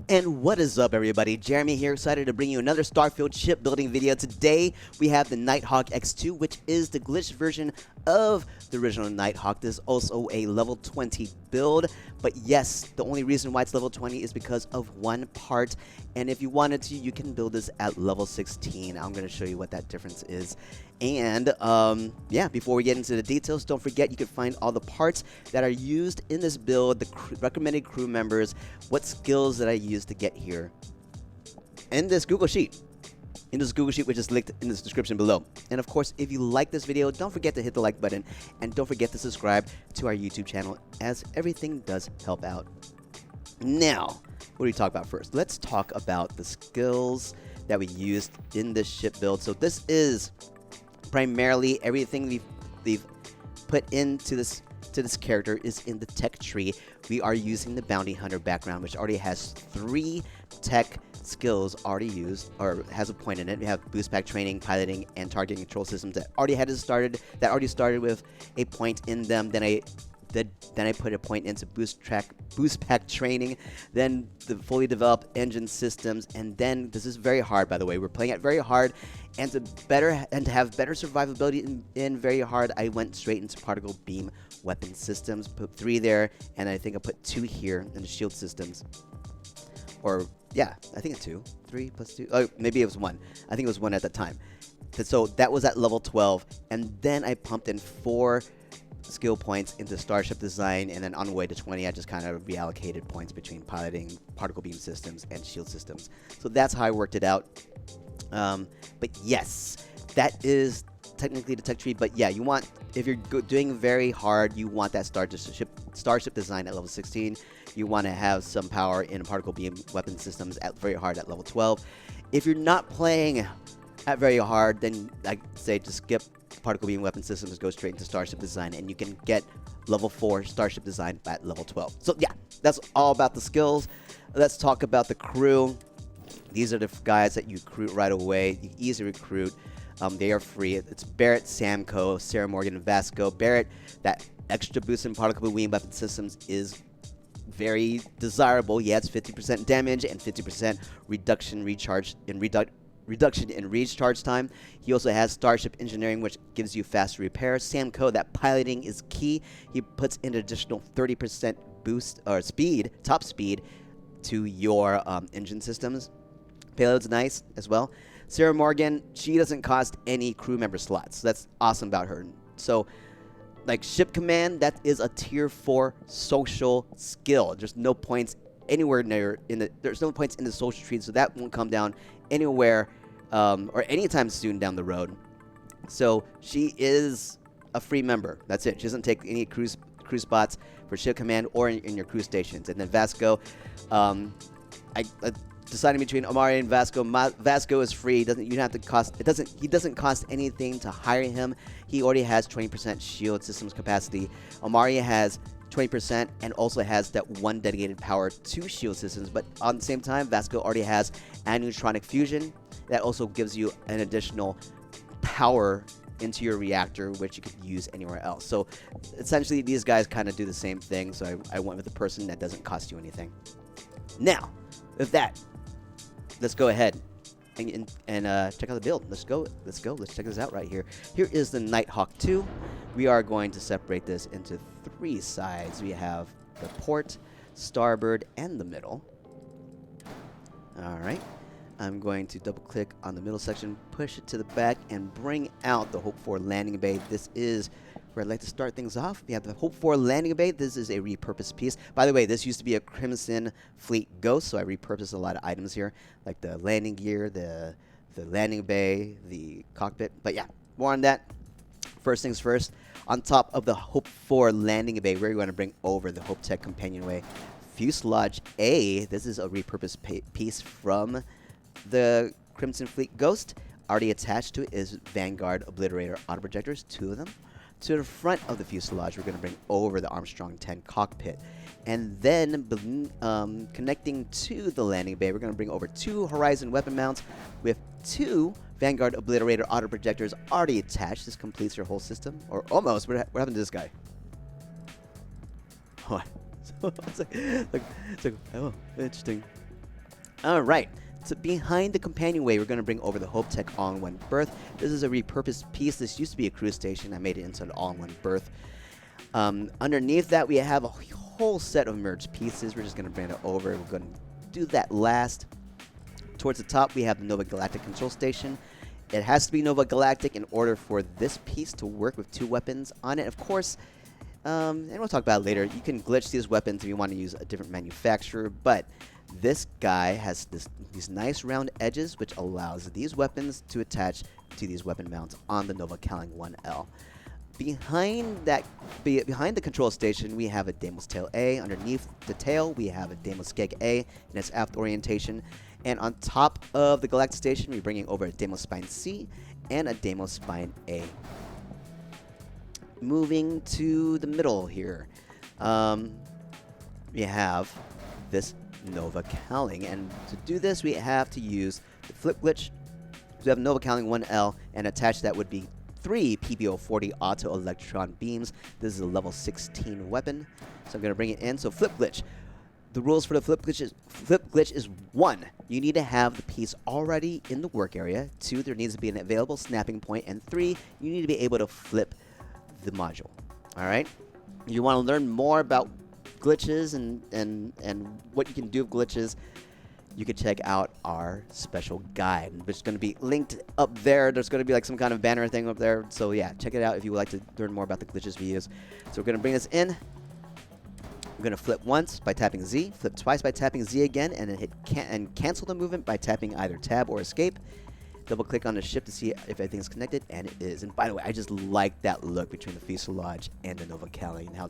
And what is up, everybody? Jeremy here, excited to bring you another Starfield shipbuilding video. Today, we have the Nighthawk X2, which is the glitched version of the original Nighthawk. This is also a level 20 build, but yes, the only reason why it's level 20 is because of one part, and if you wanted to, you can build this at level 16. I'm going to show you what that difference is. And yeah, before we get into the details, don't forget you can find all the parts that are used in this build, the recommended crew members, what skills that I used to get here in this Google Sheet. Which is linked in the description below. And of course, if you like this video, don't forget to hit the like button and don't forget to subscribe to our YouTube channel, as everything does help out. Now, what do we talk about first? Let's talk about the skills that we used in this ship build. So this is primarily everything we've put into this character is in the tech tree. We are using the bounty hunter background, which already has 3 tech skills already used, or has a point in it. We have boost pack training, piloting, and targeting control systems that already started with a point in them. Then I put a point into boost pack training, then the fully developed engine systems, and then this is very hard, by the way. We're playing it very hard, and to have better survivability in very hard, I went straight into particle beam weapon systems. Put 3 there, and I think I put 2 here in the shield systems. Or yeah, I think it's 2. 3 plus 2. Oh, maybe it was 1. I think it was 1 at the time. So that was at level 12, and then I pumped in 4 skill points into starship design, and then on the way to 20 I just kind of reallocated points between piloting, particle beam systems, and shield systems. So that's how I worked it out. But yes, that is technically the tech tree. But yeah, you want, if you're doing very hard, you want that starship design at level 16. You want to have some power in particle beam weapon systems at very hard at level 12. If you're not playing at very hard, then I'd say just skip particle beam weapon systems, go straight into starship design, and you can get level 4 starship design at level 12. So yeah, that's all about the skills. Let's talk about the crew. These are the guys that you recruit right away. You easily recruit. They are free. It's Barrett, Samco, Sarah Morgan, and Vasco. Barrett, that extra boost in particle beam weapon systems is very desirable. He adds 50% damage and 50% reduction in recharge time. He also has Starship Engineering, which gives you faster repair. Samco, that piloting is key. He puts in an additional 30% boost or top speed to your engine systems. Payload's nice as well. Sarah Morgan, she doesn't cost any crew member slots. So that's awesome about her. So, like ship command, that is a tier 4 social skill. There's no points anywhere near there's no points in the social tree, so that won't come down anywhere or anytime soon down the road. So she is a free member. That's it. She doesn't take any crew spots for ship command or in your crew stations. And then Vasco, I deciding between Omari and Vasco. Vasco is free. He doesn't cost anything to hire him. He already has 20% shield systems capacity. Omari has 20% and also has that 1 dedicated power to shield systems, but on the same time, Vasco already has aneutronic fusion that also gives you an additional power into your reactor, which you could use anywhere else. So essentially, these guys kind of do the same thing, so I went with the person that doesn't cost you anything. Now, with that, let's go ahead and check out the build. Let's go. Let's check this out right here. Here is the Nighthawk 2. We are going to separate this into 3 sides. We have the port, starboard, and the middle. All right. I'm going to double click on the middle section, push it to the back, and bring out the Hope 4 landing bay. This is where I'd like to start things off. We have the Hope 4 landing bay. This is a repurposed piece. By the way, this used to be a Crimson Fleet Ghost, so I repurposed a lot of items here, like the landing gear, the landing bay, the cockpit. But yeah, more on that. First things first, on top of the Hope 4 landing bay, we're going to bring over the Hope Tech companionway. Fuselage A, this is a repurposed piece from the Crimson Fleet Ghost. Already attached to it is Vanguard Obliterator autoprojectors, 2 of them. To the front of the fuselage, we're going to bring over the Armstrong 10 cockpit. And then connecting to the landing bay, we're going to bring over 2 Horizon weapon mounts with 2 Vanguard Obliterator autoprojectors already attached. This completes your whole system. Or almost. What happened to this guy? What? It's like, oh, interesting. All right. So behind the companionway, we're going to bring over the Hope Tech all-in-one berth. This is a repurposed piece. This used to be a cruise station. I made it into an all-in-one berth. Underneath that, we have a whole set of merged pieces. We're just going to bring it over. We're going to do that last. Towards the top, we have the Nova Galactic control station. It has to be Nova Galactic in order for this piece to work with 2 weapons on it. Of course, and we'll talk about it later, you can glitch these weapons if you want to use a different manufacturer, but this guy has these nice round edges, which allows these weapons to attach to these weapon mounts on the Nova Calling 1L. Behind the control station, we have a Deimos Tail A. Underneath the tail, we have a Deimos Skeg A in its aft orientation. And on top of the Galactic Station, we're bringing over a Deimos Spine C and a Deimos Spine A. Moving to the middle here, we have this Nova Calling. And to do this, we have to use the flip glitch. So we have Nova Calling 1L, and attached that would be 3 PBO-40 auto electron beams. This is a level 16 weapon. So I'm going to bring it in. So flip glitch. The rules for the flip glitch is 1, you need to have the piece already in the work area. 2, there needs to be an available snapping point. And 3, you need to be able to flip the module. All right. You want to learn more about glitches and what you can do with glitches, you can check out our special guide, which is going to be linked up there. There's going to be like some kind of banner thing up there. So yeah, check it out if you would like to learn more about the glitches we use. So we're going to bring this in. We're going to flip once by tapping Z, flip twice by tapping Z again, and then hit cancel the movement by tapping either tab or escape. Double click on the ship to see if everything's connected, and it is. And by the way, I just like that look between the fuselage and the Nova Calling, and how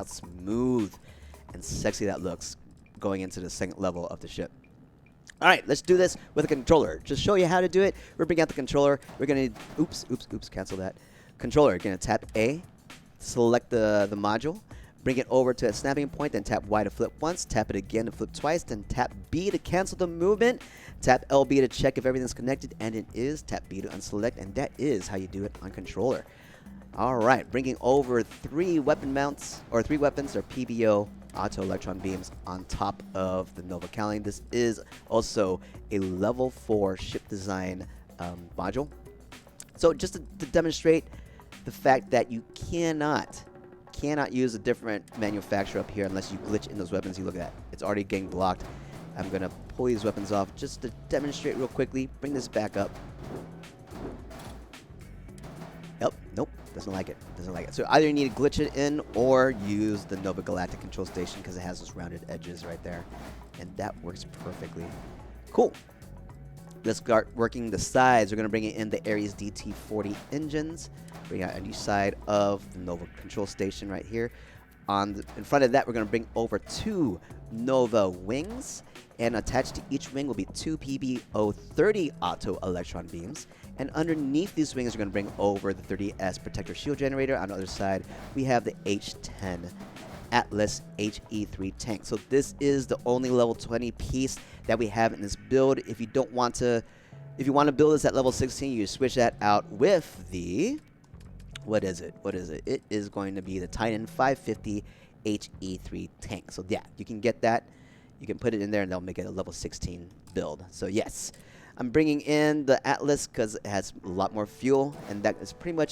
smooth and sexy that looks going into the second level of the ship. All right, let's do this with a controller. Just show you how to do it. We're bringing out the controller. We're going to, oops, cancel that. Controller, you're going to tap A, select the module, bring it over to a snapping point, then tap Y to flip once, tap it again to flip twice, then tap B to cancel the movement, tap LB to check if everything's connected, and it is, tap B to unselect, and that is how you do it on controller. All right, bringing over 3 weapon mounts, or 3 weapons, or PBO auto electron beams on top of the Nova Calling. This is also a level 4 ship design module. So just to demonstrate the fact that you cannot use a different manufacturer up here unless you glitch in those weapons. You look at that, it's already getting blocked. I'm gonna pull these weapons off just to demonstrate real quickly. Bring this back up. Yep, nope, doesn't like it. So either you need to glitch it in or use the Nova Galactic control station because it has those rounded edges right there, and that works perfectly. Cool. Let's start working the sides. We're gonna bring in the Ares DT-40 engines. Bring out a new side of the Nova control station right here. In front of that, we're going to bring over 2 Nova wings, and attached to each wing will be 2 PBO-30 auto electron beams. And underneath these wings, we're going to bring over the 30S protector shield generator. On the other side, we have the H-10 Atlas HE-3 tank. So this is the only level 20 piece that we have in this build. If you want to build this at level 16, you switch that out with the... What is it? It is going to be the Titan 550 HE-3 tank. So yeah, you can get that. You can put it in there and they'll make it a level 16 build. So yes, I'm bringing in the Atlas because it has a lot more fuel, and that is pretty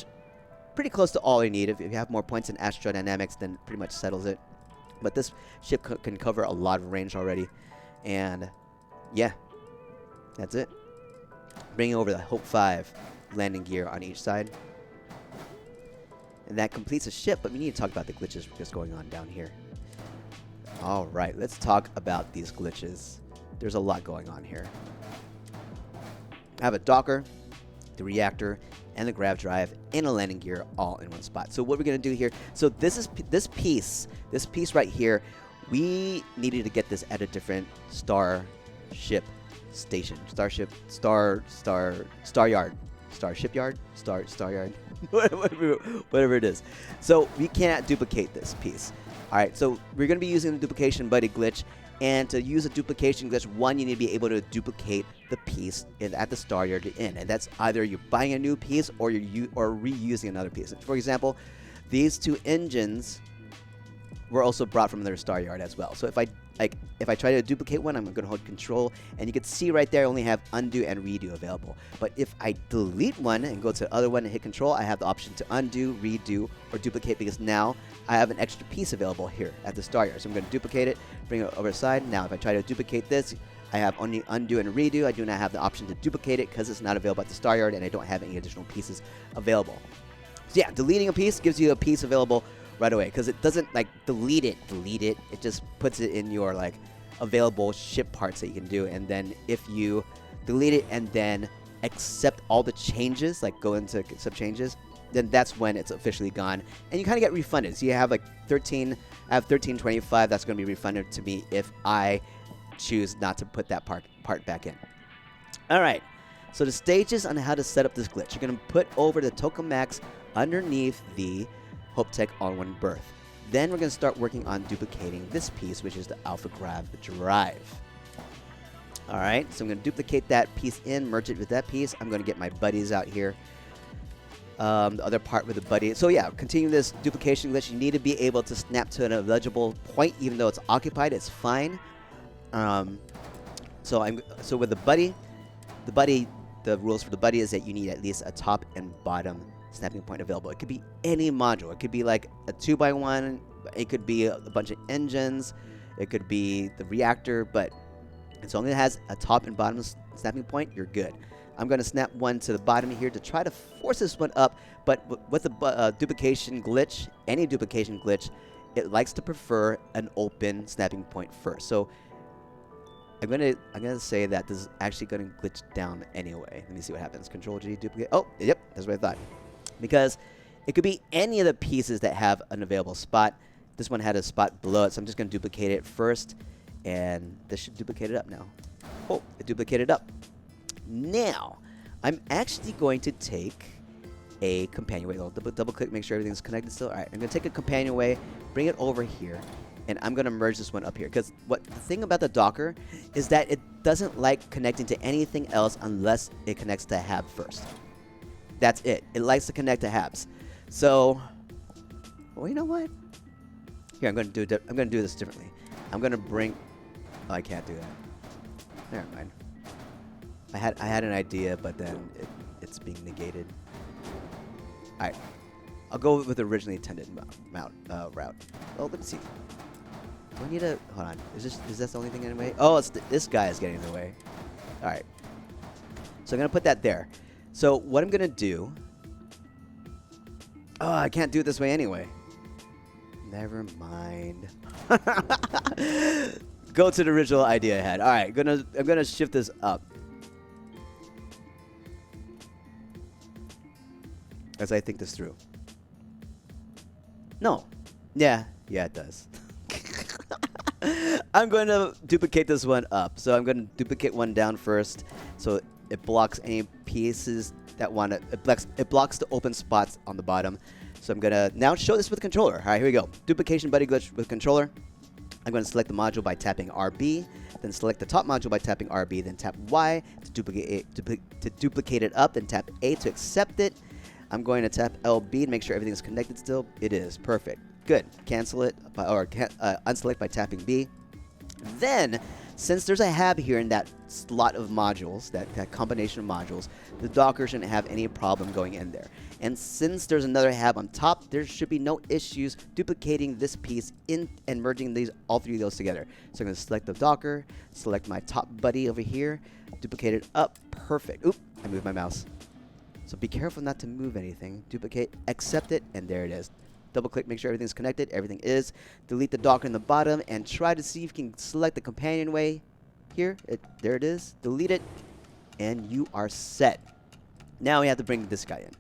close to all you need. If you have more points in astrodynamics, then it pretty much settles it. But this ship can cover a lot of range already. And yeah, that's it. Bringing over the Hope 5 landing gear on each side. And that completes the ship, but we need to talk about the glitches just going on down here. All right, let's talk about these glitches. There's a lot going on here. I have a docker, the reactor, and the grav drive, and a landing gear all in one spot. So what we're going to do here, so this piece right here, we needed to get this at a different starship station. Star yard. Whatever it is. So we cannot duplicate this piece. All right, so we're going to be using the duplication buddy glitch, and to use a duplication glitch, one, you need to be able to duplicate the piece at the star yard you're in, and that's either you're buying a new piece or you're reusing another piece. For example, these 2 engines were also brought from another star yard as well. So if I like if I try to duplicate one, I'm going to hold control, and you can see right there I only have undo and redo available. But if I delete one and go to the other one and hit control, I have the option to undo, redo, or duplicate, because now I have an extra piece available here at the start yard. So I'm going to duplicate it, bring it over the side. Now if I try to duplicate this, I have only undo and redo. I do not have the option to duplicate it because it's not available at the start yard, and I don't have any additional pieces available. So yeah, deleting a piece gives you a piece available right away, because it doesn't like delete it. It just puts it in your like available ship parts that you can do. And then if you delete it and then accept all the changes, like go into accept changes, then that's when it's officially gone, and you kind of get refunded. So you have like 13. I have 1325. That's going to be refunded to me if I choose not to put that part back in. All right. So the stages on how to set up this glitch. You're going to put over the tokamaks underneath the HopeTech All-in-One berth. Then we're going to start working on duplicating this piece, which is the Alpha Grav drive. All right, so I'm going to duplicate that piece in, merge it with that piece. I'm going to get my buddies out here. The other part with the buddy. So yeah, continue this duplication glitch. You need to be able to snap to an eligible point, even though it's occupied. It's fine. So with the buddy, the rules for the buddy is that you need at least a top and bottom snapping point available. It could be any module. It could be like a 2x1. It could be a bunch of engines. It could be the reactor, but as long as it has a top and bottom snapping point, you're good. I'm going to snap one to the bottom here to try to force this one up, but with the duplication glitch, any duplication glitch, it likes to prefer an open snapping point first. So I'm gonna say that this is actually going to glitch down anyway. Let me see what happens. Control G, duplicate. Oh, yep, that's what I thought. Because it could be any of the pieces that have an available spot. This one had a spot below it, so I'm just going to duplicate it first, and this should duplicate it up now. Oh, it duplicated up. Now, I'm actually going to take a companionway. I'll double click, make sure everything's connected still. All right, I'm going to take a companionway, bring it over here, and I'm going to merge this one up here. Because the thing about the Docker is that it doesn't like connecting to anything else unless it connects to a hab first. That's it. It likes to connect to habs. So, well, you know what? Here, I'm going to do this differently. I'm going to bring. Oh, I can't do that. Never mind. I had an idea, but then it's being negated. All right, I'll go with the originally intended route. Oh, let me see. Do I need a hold on? Is this the only thing in the way? Oh, it's this guy is getting in the way. All right. So I'm gonna put that there. So what I'm gonna do? Oh, I can't do it this way anyway. Never mind. Go to the original idea I had. All right, I'm gonna shift this up. As I think this through. No. Yeah, it does. I'm going to duplicate this one up. So I'm going to duplicate one down first, so it blocks any pieces that want to. It blocks the open spots on the bottom. So I'm going to now show this with controller. All right, here we go. Duplication buddy glitch with controller. I'm going to select the module by tapping RB, then select the top module by tapping RB, then tap Y to duplicate it up, then tap A to accept it. I'm going to tap LB to make sure everything's connected still. It is. Perfect. Good. Cancel it, or unselect by tapping B. Then, since there's a hab here in that slot of modules, that combination of modules, the Docker shouldn't have any problem going in there. And since there's another hab on top, there should be no issues duplicating this piece in and merging all three of those together. So I'm going to select the Docker, select my top buddy over here, duplicate it up. Perfect. Oop, I moved my mouse. So be careful not to move anything. Duplicate, accept it, and there it is. Double click, make sure everything's connected. Everything is. Delete the Docker in the bottom and try to see if you can select the companionway here. There it is. Delete it, and you are set. Now we have to bring this guy in.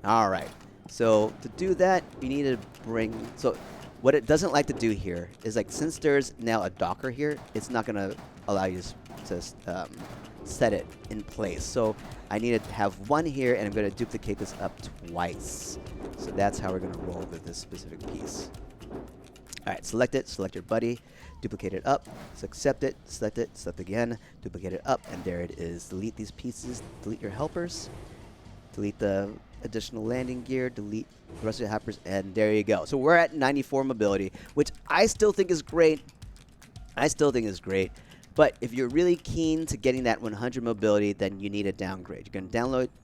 All right. So to do that, you need to bring. So what it doesn't like to do here is, like, since there's now a Docker here, it's not gonna allow you to set it in place. So I need to have one here, and I'm going to duplicate this up twice. So that's how we're going to roll with this specific piece. All right, select it, select your buddy, duplicate it up, accept it, select again, duplicate it up, and there it is. Delete these pieces, delete your helpers, delete the additional landing gear, delete the rest of the helpers, and there you go. So we're at 94 mobility, which I still think is great. I still think it's great. But if you're really keen to getting that 100 mobility, then you need a downgrade. You're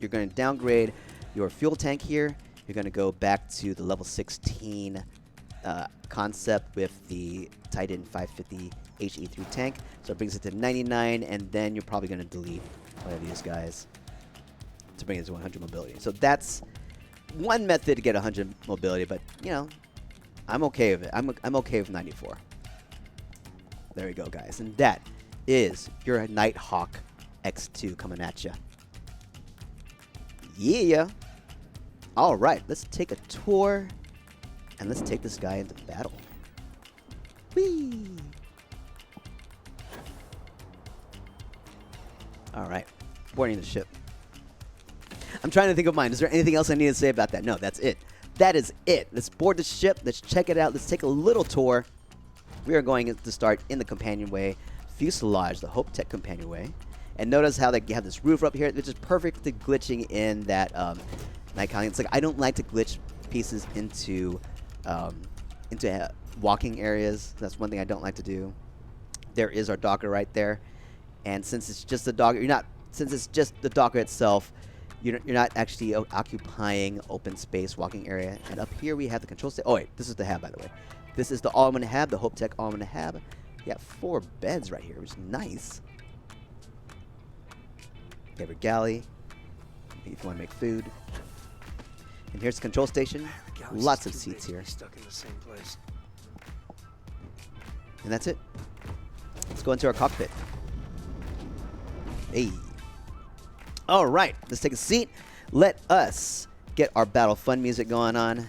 going to downgrade your fuel tank here. You're going to go back to the level 16 concept with the Titan 550 HE3 tank. So it brings it to 99, and then you're probably going to delete one of these guys to bring it to 100 mobility. So that's one method to get 100 mobility, but you know, I'm okay with it. I'm okay with 94. There we go, guys, and that is your Nighthawk X2 coming at you. Yeah. All right, let's take a tour, and let's take this guy into battle. Whee! All right, boarding the ship. I'm trying to think of mine. Is there anything else I need to say about that? No, that's it. That is it. Let's board the ship. Let's check it out. Let's take a little tour. We are going to start in the companionway, fuselage, the Hope Tech companionway. And notice how they have this roof up here, which is perfectly glitching in that night colony. It's like I don't like to glitch pieces into walking areas. That's one thing I don't like to do. There is our docker right there. And since it's just the docker, since it's just the docker itself, you're not actually occupying open space walking area. And up here we have the control station. Oh wait, this is the hab, by the way. This is the all-in-one hab, the Hope Tech all-in-one hab. You got 4 beds right here, which is nice. You have your galley, if you want to make food. And here's the control station. Lots of seats here. Stuck in the same place. And that's it. Let's go into our cockpit. Hey. All right, let's take a seat. Let us get our Battle Fun music going on.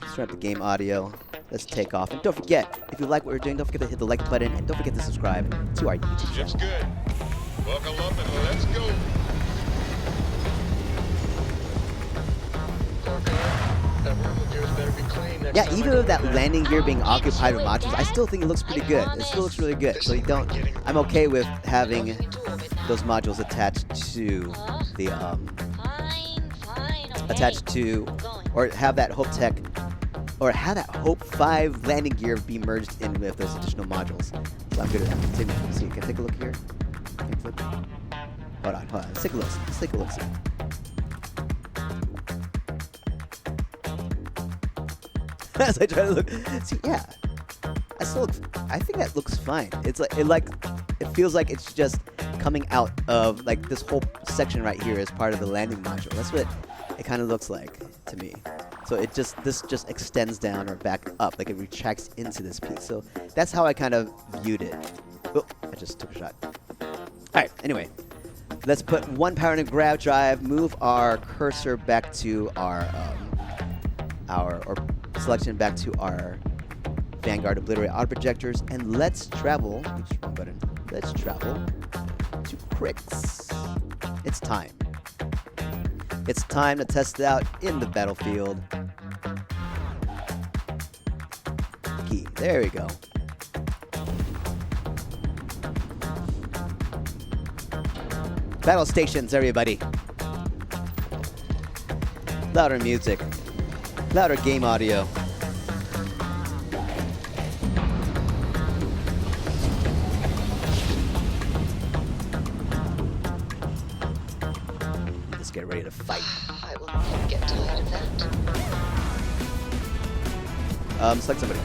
Let's turn up the game audio. Let's take off. And don't forget, if you like what we're doing, don't forget to hit the like button. And don't forget to subscribe to our YouTube channel. Ship's good. Buckle up and let's go. That room of yours better be clean next Yeah, time even I with go that in. landing gear being occupied with modules, I still think it looks pretty good. It still looks really good. So you don't. I'm okay with having those modules attached to the or have that Hope Tech, or have that Hope 5 landing gear be merged in with those additional modules. So I'm good at that. See, can I take a look here? Hold on. Let's take a look. Let's take a look. See. As I try to look, see, yeah, I think that looks fine. It's like it feels like it's just coming out of like this whole section right here as part of the landing module. That's what it kind of looks like to me. So this just extends down or back up, like it retracts into this piece. So that's how I kind of viewed it. Oh, I just took a shot. All right. Anyway, let's put one power in a grab drive. Move our cursor back to our selection back to our Vanguard Obliterate Auto Projectors, and let's travel. Oops, wrong button. Let's travel to Crix. It's time. It's time to test it out in the battlefield. Key. There we go. Battle stations, everybody. Louder music. Louder game audio. Let's get ready to fight. I will not get tired of that. Select somebody.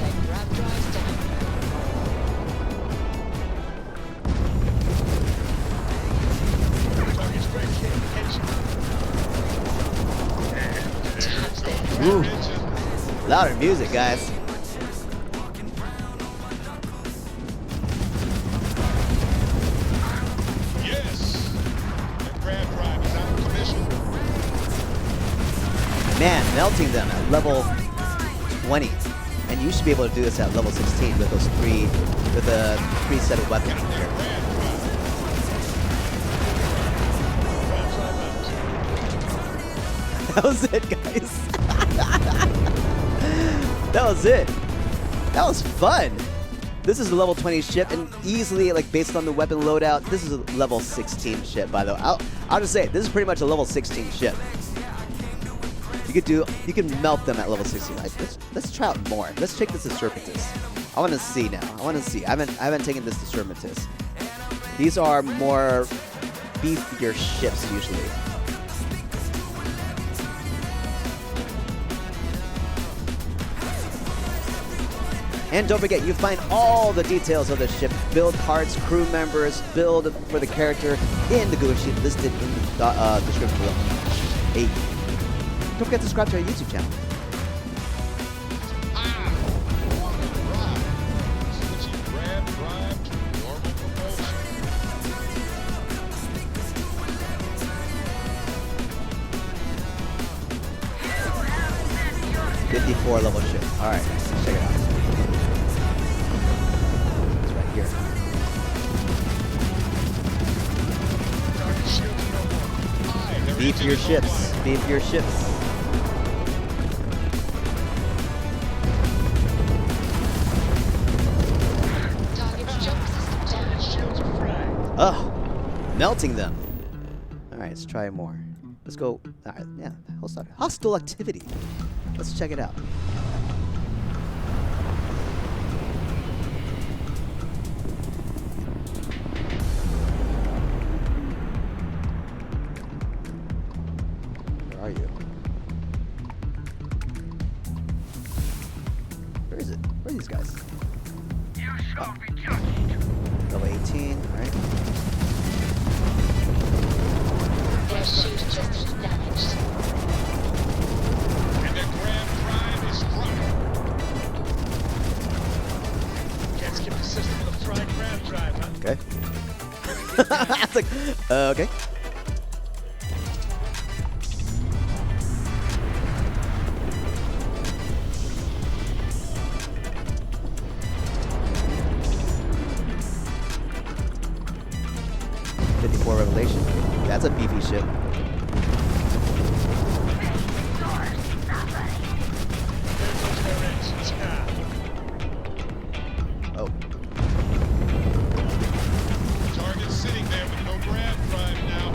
Then grab drives down. Target's great. Tap there. Ooh. Louder music, guys. Yes. The grab drive is out of commission. Man, melting them at level 20. And you should be able to do this at level 16 with those with a three set of weapons. That was it, guys. That was it. That was fun. This is a level 20 ship, and easily, like based on the weapon loadout, this is a level 16 ship. By the way, I'll just say this is pretty much a level 16 ship. You can melt them at level 16. Let's try out more. Let's take this to Serpentis. I want to see now. I want to see. I haven't taken this to Serpentis. These are more beefier ships usually. And don't forget, you find all the details of the ship, build parts, crew members, build for the character in the Google Sheet listed in the description below. Hey, don't forget to subscribe to our YouTube channel. Switching grab drive to normal propulsion. 54 level ship. All right, let's check it out. It's right here. Target shield no more. Beef your ships. Beef your ships. Target's jump system Target down. shields are fried. Ugh, melting them. All right, let's try more. Let's go. All right, yeah, hostile activity. Let's check it out. Where are you? Where is it? Where are these guys? You shall be judged. Level 18, alright. Their shield system damaged. And the grab drive is struck. Can't skip the system with a fried grab drive, huh? Okay. It's like, okay. Revelation. That's a beefy ship. There goes their engines. Ah. Oh. Target sitting there with no grab drive now.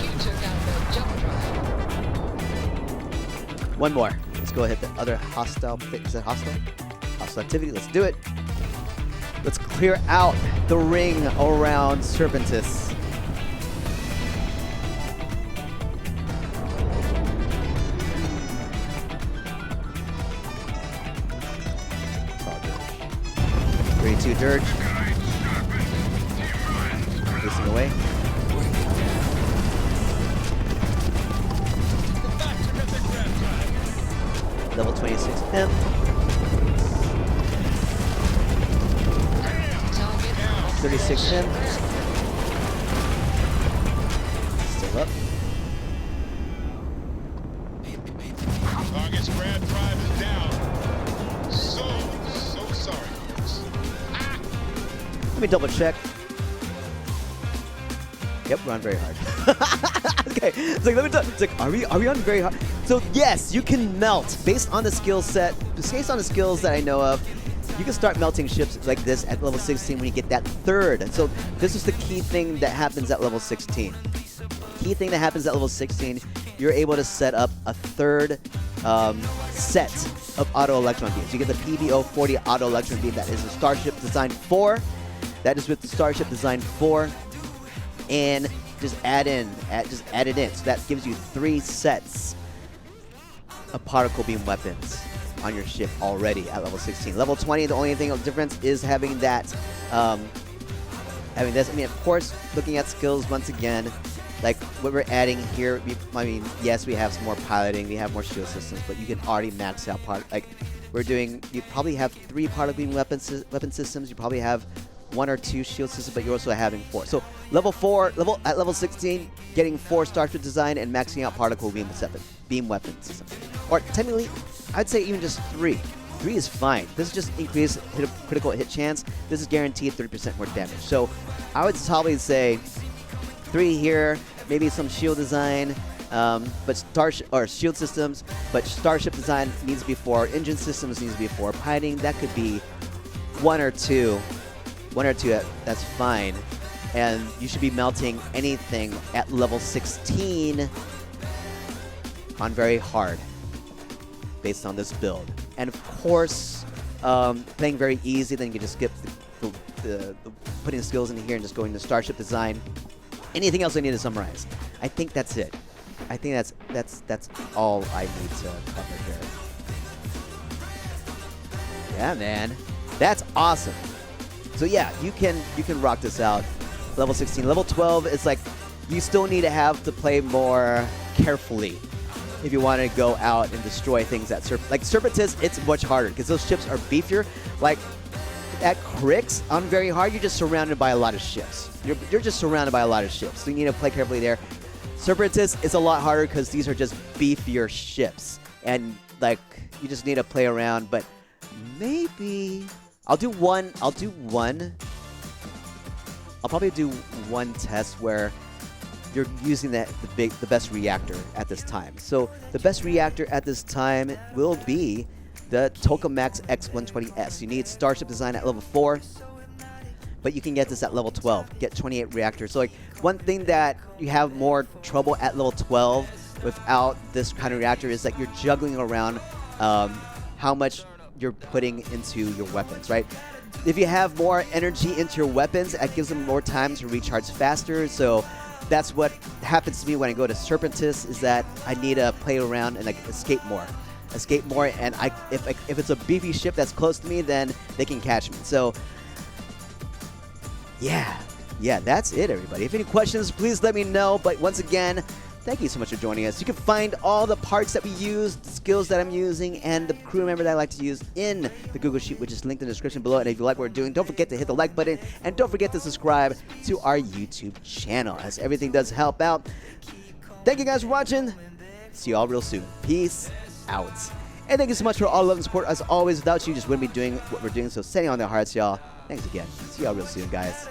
You took out their jump drive. One more. Let's go hit the other hostile. Is that hostile? Hostile activity. Let's do it. Let's clear out the ring around Serpentis. It's all good. 3-2 Dirge. Racing away. Back to get their grab drive. Level 26 Pimp. Target 36 Pimp. Still up. Target's grab drive is down. So sorry. Ah! Let me double check. Yep, we're on very hard. Okay, it's like it's like, are we on very hard? So yes, you can melt based on the skill set, based on the skills that I know of. You can start melting ships like this at level 16 when you get that third. So this is the key thing that happens at level 16. Key thing that happens at level 16, you're able to set up a third set of auto electron beams. You get the PBO-40 auto electron beam that is the Starship Design 4. That is with the Starship Design 4. And just add it in. So that gives you 3 sets of particle beam weapons on your ship already at level 16. Level 20, the only thing of difference is having that, having this. I mean, of course, looking at skills once again, like what we're adding here. I mean, yes, we have some more piloting, we have more shield systems, but you can already max out like we're doing. You probably have 3 particle beam weapon systems. You probably have 1 or 2 shield systems, but you're also having 4. So level 16, getting 4 Starship Design and maxing out particle beam weapon system. Or technically, I'd say even just 3. 3 is fine. This is just increased critical hit chance. This is guaranteed 30% more damage. So I would probably say 3 here, maybe some shield design, but shield systems. But Starship Design needs to be 4. Engine systems needs to be 4. Piloting, that could be 1 or 2. 1 or 2, that's fine. And you should be melting anything at level 16 on very hard based on this build. And of course, playing very easy, then you can just skip the putting the skills in here and just going to Starship Design. Anything else I need to summarize? I think that's it. I think that's all I need to cover here. Yeah, man, that's awesome. So yeah, you can rock this out. Level 16, level 12. It's like you still need to have to play more carefully if you want to go out and destroy things at like Serpentis. It's much harder because those ships are beefier. Like at Crix on very hard, you're just surrounded by a lot of ships. You're just surrounded by a lot of ships, so you need to play carefully there. Serpentis is a lot harder because these are just beefier ships, and like you just need to play around. But maybe I'll probably do one test where you're using the best reactor at this time. So the best reactor at this time will be the Tokamak X120S. You need Starship Design at level 4, but you can get this at level 12. Get 28 reactors. So like one thing that you have more trouble at level 12 without this kind of reactor is that you're juggling around how much you're putting into your weapons, right? If you have more energy into your weapons, that gives them more time to recharge faster. So that's what happens to me when I go to Serpentis, is that I need to play around and like escape more, and if it's a beefy ship that's close to me, then they can catch me. So yeah, that's it, everybody. If any questions, please let me know. But once again, thank you so much for joining us. You can find all the parts that we use, the skills that I'm using, and the crew member that I like to use in the Google Sheet, which is linked in the description below. And if you like what we're doing, don't forget to hit the like button, and don't forget to subscribe to our YouTube channel, as everything does help out. Thank you guys for watching. See you all real soon. Peace out. And thank you so much for all love and support. As always, without you, just wouldn't be doing what we're doing. So setting on their hearts, y'all. Thanks again. See y'all real soon, guys.